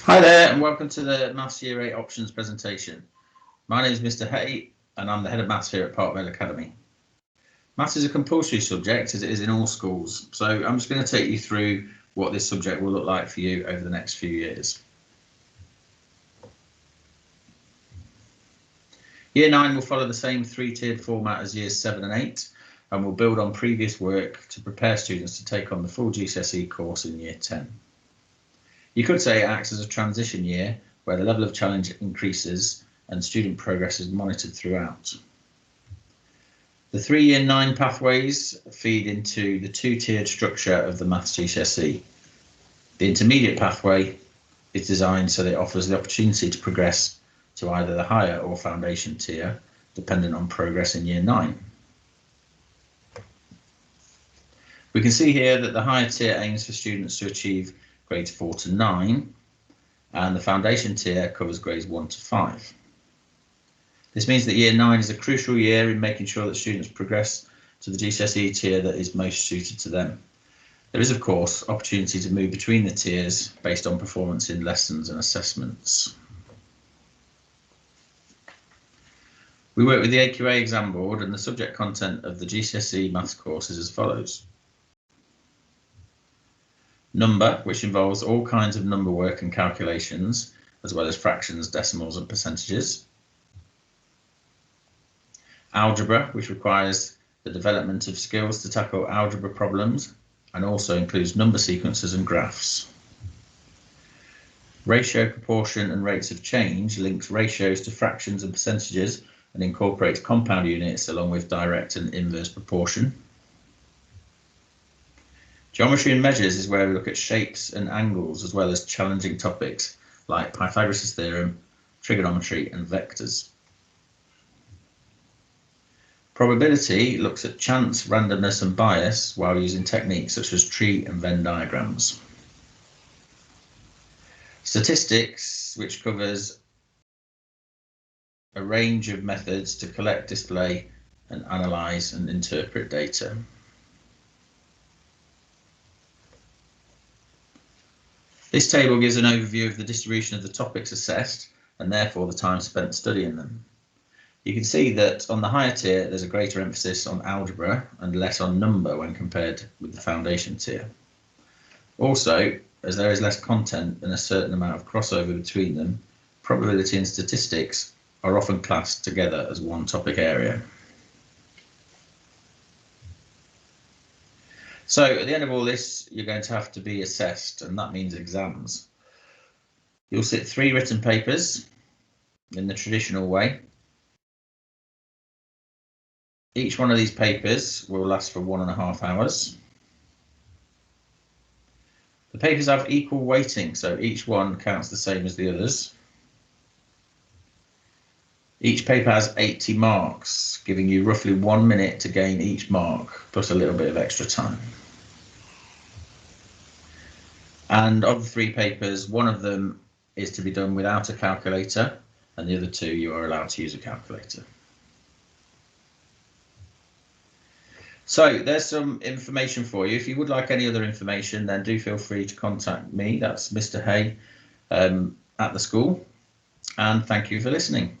Hi there and welcome to the Maths Year 8 options presentation. My name is Mr. Hay and I'm the head of maths here at Parkvale Academy. Maths is a compulsory subject as it is in all schools, so I'm just going to take you through what this subject will look like for you over the next few years. Year 9 will follow the same three-tiered format as years 7 and 8 and will build on previous work to prepare students to take on the full Gcse course in year 10. You could say it acts as a transition year where the level of challenge increases and student progress is monitored throughout. The 3 year 9 pathways feed into the two-tiered structure of the Maths Gcse. The intermediate pathway is designed so that it offers the opportunity to progress to either the higher or foundation tier, dependent on progress in year 9. We can see here that the higher tier aims for students to achieve grades 4 to 9, and the foundation tier covers grades 1 to 5. This means that year 9 is a crucial year in making sure that students progress to the GCSE tier that is most suited to them. There is, of course, opportunity to move between the tiers based on performance in lessons and assessments. We work with the AQA exam board, and the subject content of the GCSE maths course is as follows. Number, which involves all kinds of number work and calculations, as well as fractions, decimals and percentages. Algebra, which requires the development of skills to tackle algebra problems and also includes number sequences and graphs. Ratio, proportion and rates of change links ratios to fractions and percentages and incorporates compound units along with direct and inverse proportion. Geometry and measures is where we look at shapes and angles as well as challenging topics like Pythagoras' theorem, trigonometry and vectors. Probability looks at chance, randomness and bias while using techniques such as tree and Venn diagrams. Statistics, which covers a range of methods to collect, display and analyse and interpret data. This table gives an overview of the distribution of the topics assessed and therefore the time spent studying them. You can see that on the higher tier there's a greater emphasis on algebra and less on number when compared with the foundation tier. Also, as there is less content and a certain amount of crossover between them, probability and statistics are often classed together as one topic area. So at the end of all this, you're going to have to be assessed, and that means exams. You'll sit 3 written papers in the traditional way. Each one of these papers will last for 1.5 hours. The papers have equal weighting, so each one counts the same as the others. Each paper has 80 marks, giving you roughly 1 minute to gain each mark, plus a little bit of extra time. And of the 3 papers, one of them is to be done without a calculator, and the other 2 you are allowed to use a calculator. So there's some information for you. If you would like any other information, then do feel free to contact me. That's Mr. Hay at the school. And thank you for listening.